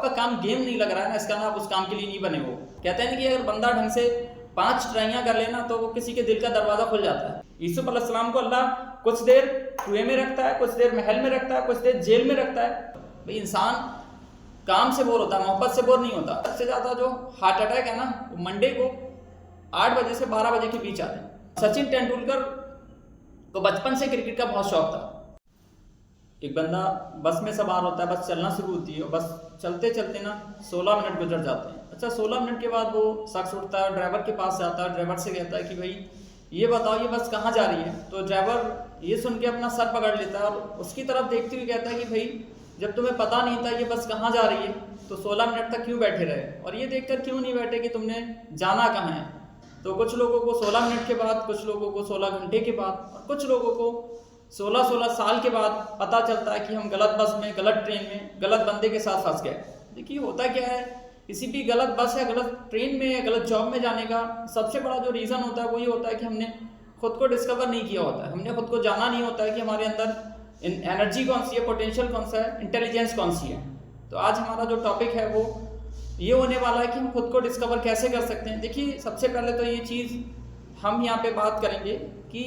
आपका काम गेम नहीं लग रहा है ना, इसका ना आप उस काम के लिए नहीं बने हो। कहते हैं कि अगर बंदा ढंग से 5 ट्राइयां कर लेना तो वो किसी के दिल का दरवाजा खुल जाता है। यूसुफ अलैहिस्सलाम को अल्लाह कुछ देर कुएं में रखता है, कुछ देर महल में रखता है, कुछ देर जेल में रखता है। भाई इंसान काम से बोर होता है, मोहब्बत से बोर नहीं होता। सबसे ज़्यादा जो हार्ट अटैक है ना, वो मंडे को 8 बजे से 12 बजे के बीच आते हैं। सचिन तेंदुलकर को बचपन से क्रिकेट का बहुत शौक था। एक बंदा बस में सवार होता है, बस चलना शुरू होती है और बस चलते चलते ना 16 मिनट गुजर जाते हैं। अच्छा, 16 मिनट के बाद वो शख्स उठता है, ड्राइवर के पास जाता है, ड्राइवर से कहता है कि भाई ये बताओ ये बस कहाँ जा रही है। तो ड्राइवर ये सुन के अपना सर पकड़ लेता है और उसकी तरफ देखते हुए कहता है कि भाई जब तुम्हें पता नहीं था ये बस कहाँ जा रही है तो 16 मिनट तक क्यों बैठे रहे, और ये देखकर क्यों नहीं बैठे कि तुमने जाना कहाँ है। तो कुछ लोगों को 16 मिनट के बाद, कुछ लोगों को 16 घंटे के बाद और कुछ लोगों को 16 साल के बाद पता चलता है कि हम गलत बस में, गलत ट्रेन में, गलत बंदे के साथ फंस गए। देखिए होता क्या है, किसी भी गलत बस या गलत ट्रेन में या गलत जॉब में जाने का सबसे बड़ा जो रीज़न होता है वो ये होता है कि हमने खुद को डिस्कवर नहीं किया होता है, हमने खुद को जाना नहीं होता है कि हमारे अंदर एनर्जी कौन सी है, पोटेंशियल कौन सा है, इंटेलिजेंस कौन सी है। तो आज हमारा जो टॉपिक है वो ये होने वाला है कि हम खुद को डिस्कवर कैसे कर सकते हैं। देखिए सबसे पहले तो ये चीज़ हम यहाँ पे बात करेंगे कि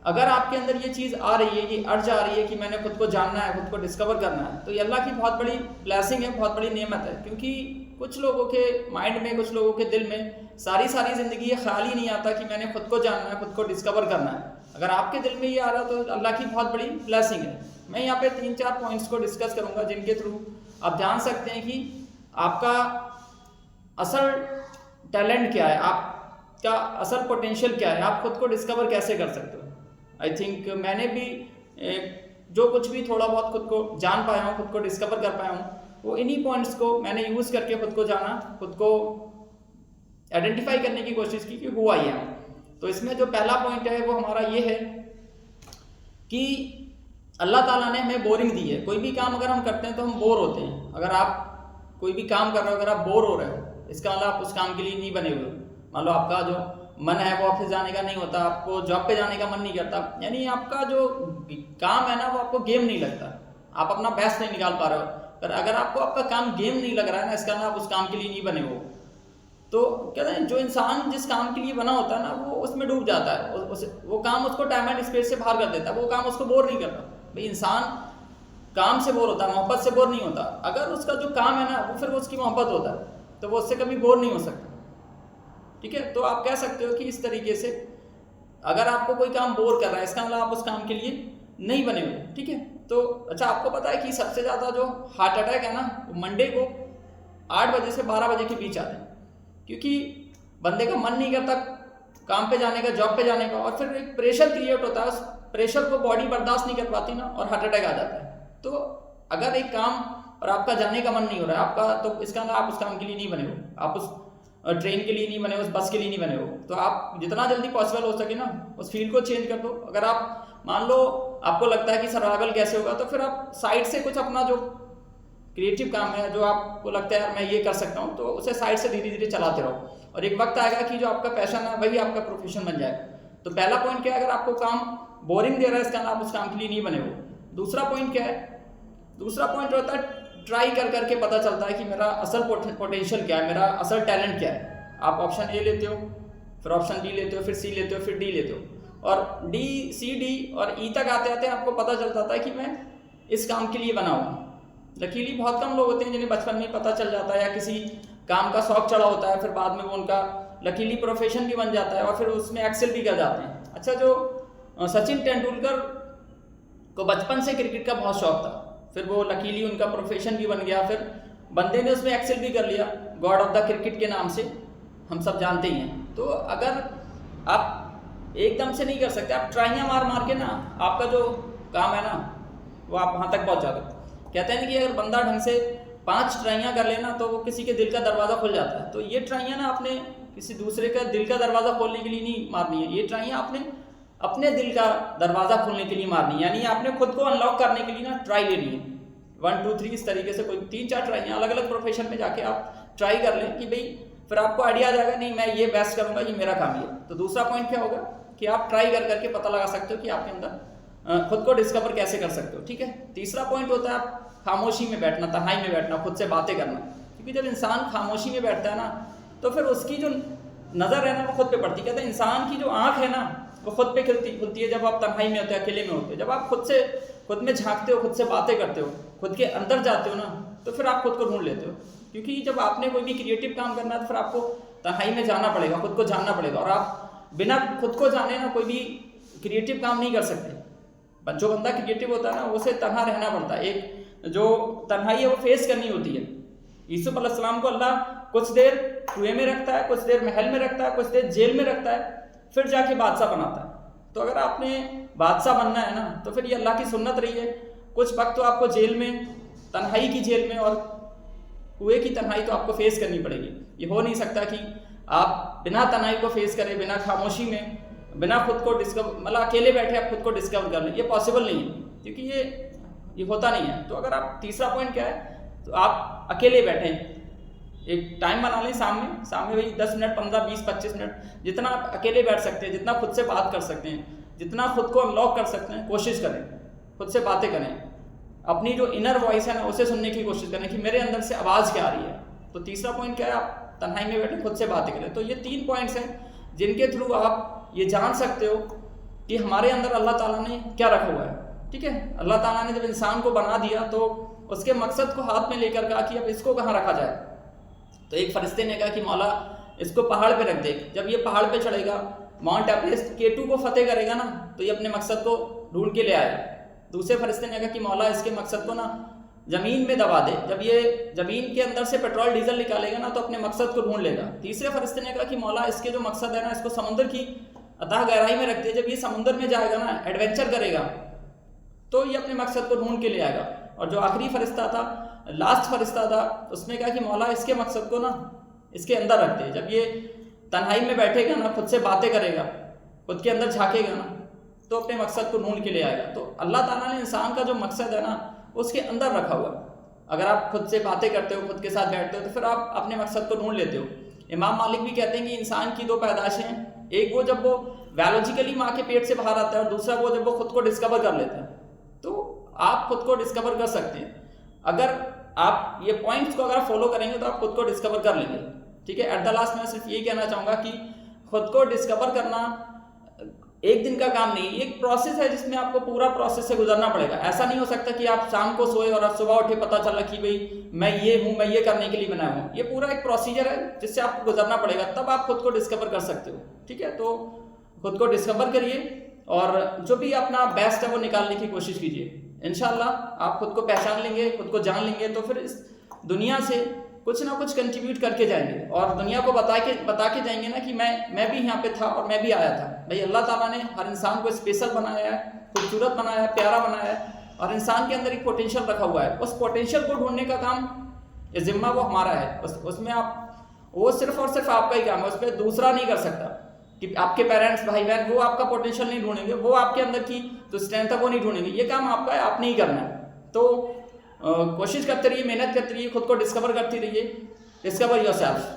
अगर आपके अंदर ये चीज़ आ रही है, ये अर्ज आ रही है कि मैंने खुद को जानना है, खुद को डिस्कवर करना है, तो ये अल्लाह की बहुत बड़ी ब्लेसिंग है, बहुत बड़ी नेमत है। क्योंकि कुछ लोगों के माइंड में, कुछ लोगों के दिल में सारी ज़िंदगी ये ख्याल ही नहीं आता कि मैंने खुद को जानना है, खुद को डिस्कवर करना है। अगर आपके दिल में ये आ रहा तो अल्लाह की बहुत बड़ी ब्लेसिंग है। मैं यहाँ पे 3-4 पॉइंट्स को डिस्कस करूँगा जिनके थ्रू आप जान सकते हैं कि आपका असल टैलेंट क्या है, आपका असल पोटेंशियल क्या है, आप खुद को डिस्कवर कैसे कर सकते हो। आई थिंक मैंने भी जो कुछ भी थोड़ा बहुत खुद को जान पाया हूँ, खुद को डिस्कवर कर पाया हूँ, वो इन्हीं पॉइंट्स को मैंने यूज़ करके खुद को जाना, खुद को आइडेंटिफाई करने की कोशिश की कि हुआ ही है। तो इसमें जो पहला पॉइंट है वो हमारा ये है कि अल्लाह ताला ने हमें बोरिंग दी है। कोई भी काम अगर हम करते हैं तो हम बोर होते हैं। अगर आप कोई भी काम कर रहे हो, अगर आप बोर हो रहे हो, इसका मतलब आप उस काम के लिए नहीं बने हुए। मान लो आपका जो मन है वो ऑफिस जाने का नहीं होता, आपको जॉब पे जाने का मन नहीं करता, यानी आपका जो काम है ना वो आपको गेम नहीं लगता, आप अपना बेस्ट नहीं निकाल पा रहे हो। पर अगर आपको आपका काम गेम नहीं लग रहा है ना, इसका ना आप उस काम के लिए नहीं बने हो। तो कहते हैं जो इंसान जिस काम के लिए बना होता है ना वो उसमें डूब जाता है, वो काम उसको टाइम एंड स्पेस से बाहर कर देता है, वो काम उसको बोर नहीं करता। भाई इंसान काम से बोर होता है, मोहब्बत से बोर नहीं होता। अगर उसका जो काम है ना वो फिर वो उसकी मोहब्बत होता है तो वो उससे कभी बोर नहीं हो सकता। ठीक है, तो आप कह सकते हो कि इस तरीके से अगर आपको कोई काम बोर कर रहा है इसका मतलब आप उस काम के लिए नहीं बने हुए। ठीक है, तो अच्छा आपको पता है कि सबसे ज़्यादा जो हार्ट अटैक है ना वो मंडे को 8 बजे से 12 बजे के बीच आते हैं। क्योंकि बंदे का मन नहीं करता काम पे जाने का, जॉब पे जाने का, और फिर एक प्रेशर क्रिएट होता है, उस प्रेशर को बॉडी बर्दाश्त नहीं कर पाती ना और हार्ट अटैक आ जाता है। तो अगर एक काम और आपका जाने का मन नहीं हो रहा है आपका, तो इसका ना आप उस काम के लिए नहीं बने हो, आप उस ट्रेन के लिए नहीं बने हो, उस बस के लिए नहीं बने हो। तो आप जितना जल्दी पॉसिबल हो सके ना उस फील्ड को चेंज कर दो। अगर आप मान लो आपको लगता है कि सर्वाइवल कैसे होगा, तो फिर आप साइड से कुछ अपना जो क्रिएटिव काम है, जो आपको लगता है मैं ये कर सकता हूँ, तो उसे साइड से धीरे धीरे चलाते रहो और एक वक्त आएगा कि जो आपका पैशन है वही आपका प्रोफेशन बन जाएगा। तो पहला पॉइंट क्या है, अगर आपको काम बोरिंग दे रहा है इसका आप उस काम के लिए नहीं बने हो। दूसरा पॉइंट क्या है, दूसरा पॉइंट होता है ट्राई कर करके पता चलता है कि मेरा असल पोटेंशियल क्या है, मेरा असल टैलेंट क्या है। आप ऑप्शन ए लेते हो, फिर ऑप्शन बी लेते हो, फिर सी लेते हो, फिर डी लेते हो, और डी, सी, डी और ई तक आते आते आपको पता चल जाता है कि मैं इस काम के लिए बना हूँ। लकीली बहुत कम लोग होते हैं जिन्हें बचपन में पता चल जाता है या किसी काम का शौक चढ़ा होता है, फिर बाद में वो उनका लकीली प्रोफेशन भी बन जाता है और फिर उसमें एक्सेल भी कर जाते हैं। अच्छा, जो सचिन तेंदुलकर को बचपन से क्रिकेट का बहुत शौक था, फिर वो लकीली उनका प्रोफेशन भी बन गया, फिर बंदे ने उसमें एक्सेल भी कर लिया, गॉड ऑफ द क्रिकेट के नाम से हम सब जानते ही हैं। तो अगर आप एकदम से नहीं कर सकते, आप ट्राइयां मार मार के ना आपका जो काम है ना वो आप वहाँ तक पहुँच जाते। कहते हैं कि अगर बंदा ढंग से 5 ट्राइयां कर लेना तो वो किसी के दिल का दरवाज़ा खुल जाता है। तो ये ट्राइयां ना आपने किसी दूसरे का दिल का दरवाज़ा खोलने के लिए नहीं मारनी है, ये ट्राइयां आपने अपने दिल का दरवाज़ा खोलने के लिए मारनी है, यानी आपने खुद को अनलॉक करने के लिए ना ट्राई लेनी है। 1 2 3 इस तरीके से कोई 3-4 ट्राइयां अलग अलग प्रोफेशन में जाके आप ट्राई कर लें कि भाई फिर आपको आइडिया आ जाएगा, नहीं मैं ये बेस्ट करूँगा, ये मेरा काम है। तो दूसरा पॉइंट क्या होगा कि आप ट्राई कर करके पता लगा सकते हो कि आपके अंदर खुद को डिस्कवर कैसे कर सकते हो। ठीक है, तीसरा पॉइंट होता है आप खामोशी में बैठना, तन्हाई में बैठना, खुद से बातें करना। क्योंकि जब इंसान खामोशी में बैठता है ना तो फिर उसकी जो नज़र है ना वो खुद पे पड़ती है। कहते हैं इंसान की जो आँख है ना वो खुद पे खुलती है जब आप तन्हाई में होते हो, अकेले में होते हो। जब आप खुद में झांकते हो, खुद से बातें करते हो, खुद के अंदर जाते हो ना, तो फिर आप खुद को ढूंढ लेते हो। क्योंकि जब आपने कोई भी क्रिएटिव काम करना है तो फिर आपको तन्हाई में जाना पड़ेगा, खुद को जानना पड़ेगा। और आप बिना खुद को जाने ना कोई भी क्रिएटिव काम नहीं कर सकते। जो बंदा क्रिएटिव होता है ना उसे तन्हा रहना पड़ता है। एक जो तन्हाई है वो फेस करनी होती है। यूसुफ अलैहिस्सलाम को अल्लाह कुछ देर कुएं में रखता है, कुछ देर महल में रखता है, कुछ देर जेल में रखता है, फिर जाके बादशाह बनाता है। तो अगर आपने बादशाह बनना है ना तो फिर ये अल्लाह की सुन्नत रही है। कुछ वक्त तो आपको जेल में, तन्हाई की जेल में और कुएं की तन्हाई तो आपको फेस करनी पड़ेगी। ये हो नहीं सकता कि आप बिना तन्हाई को फेस करें, बिना खामोशी में, बिना खुद को डिस्कवर, मतलब अकेले बैठे आप खुद को डिस्कवर कर लें। ये पॉसिबल नहीं है, क्योंकि ये होता नहीं है। तो अगर आप, तीसरा पॉइंट क्या है, तो आप अकेले बैठें, एक टाइम बना लें सामने वही 10 मिनट, 15, 20, 25 मिनट, जितना आप अकेले बैठ सकते हैं, जितना खुद से बात कर सकते हैं, जितना खुद को अनलॉक कर सकते हैं, कोशिश करें, खुद से बातें करें। अपनी जो इनर वॉइस है ना उसे सुनने की कोशिश करें कि मेरे अंदर से आवाज़ क्या आ रही है। तो तीसरा पॉइंट क्या है, आप तन्हाई में बैठे खुद से बातें करें। तो ये 3 पॉइंट्स हैं जिनके थ्रू आप ये जान सकते हो कि हमारे अंदर अल्लाह ताला ने क्या रखा हुआ है। ठीक है, अल्लाह ताला ने जब इंसान को बना दिया तो उसके मकसद को हाथ में लेकर कहा कि अब इसको कहाँ रखा जाए। तो एक फरिश्ते ने कहा कि मौला इसको पहाड़ पे रख दे। जब ये पहाड़ पे चढ़ेगा, माउंट एवरेस्ट K2 को फतेह करेगा ना, तो ये अपने मकसद को ढूंढ के ले आएगा। दूसरे फरिश्ते ने कहा कि मौला इसके मकसद को ना ज़मीन में दबा दे। जब ये ज़मीन के अंदर से पेट्रोल डीजल निकालेगा ना तो अपने मकसद को ढूंढ लेगा। तीसरे फरिश्ते ने कहा कि मौला इसके जो मकसद है ना इसको समुद्र की अथाह गहराई में रख दे। जब ये समुद्र में जाएगा ना, एडवेंचर करेगा, तो ये अपने मकसद को ढूंढ के ले आएगा। और जो आखिरी फरिश्ता था, लास्ट फरिश्ता था, उसने कहा कि मौला इसके मकसद को ना इसके अंदर रख दे। जब ये तन्हाई में बैठेगा ना, खुद से बातें करेगा, खुद के अंदर झांकेगा ना, तो अपने मकसद को ढूंढ के ले आएगा। तो अल्लाह ताला ने इंसान का जो मकसद है ना उसके अंदर रखा हुआ है। अगर आप खुद से बातें करते हो, खुद के साथ बैठते हो, तो फिर आप अपने मकसद को ढूंढ लेते हो। इमाम मालिक भी कहते हैं कि इंसान की 2 पैदाइशें हैं, एक वो जब वो बायोलॉजिकली माँ के पेट से बाहर आता है और दूसरा वो जब वो खुद को डिस्कवर कर लेता है। तो आप खुद को डिस्कवर कर सकते हैं। अगर आप ये पॉइंट्स को अगर फॉलो करेंगे तो आप खुद को डिस्कवर कर लेंगे। ठीक है, एट द लास्ट मैं सिर्फ यही कहना चाहूँगा कि खुद को डिस्कवर करना एक दिन का काम नहीं, एक प्रोसेस है जिसमें आपको पूरा प्रोसेस से गुजरना पड़ेगा। ऐसा नहीं हो सकता कि आप शाम को सोए और आप सुबह उठे पता चला कि भाई मैं ये हूँ, मैं ये करने के लिए बना हूँ। ये पूरा एक प्रोसीजर है जिससे आपको गुजरना पड़ेगा, तब आप खुद को डिस्कवर कर सकते हो। ठीक है, तो खुद को डिस्कवर करिए और जो भी अपना बेस्ट है वो निकालने की कोशिश कीजिए। इंशाल्लाह आप खुद को पहचान लेंगे, खुद को जान लेंगे, तो फिर इस दुनिया से कुछ ना कुछ कंट्रीब्यूट करके जाएंगे और दुनिया को बता के जाएंगे ना कि मैं भी यहाँ पे था और मैं भी आया था। भाई अल्लाह ताला ने हर इंसान को स्पेशल बनाया है, खूबसूरत बनाया है, प्यारा बनाया है और इंसान के अंदर एक पोटेंशियल रखा हुआ है। उस पोटेंशियल को ढूंढने का काम, ये जिम्मा वो हमारा है। उसमें आप, वो सिर्फ और सिर्फ आपका ही काम है, उस पर दूसरा नहीं कर सकता। कि आपके पेरेंट्स, भाई बहन, वो आपका पोटेंशियल नहीं ढूंढेंगे, वो आपके अंदर की जो स्ट्रेंथ है वो नहीं ढूंढेंगे। ये काम आपका है, आपने ही करना है। तो कोशिश करते रहिए, मेहनत करते रहिए, खुद को डिस्कवर करती रहिए। Discover yourself.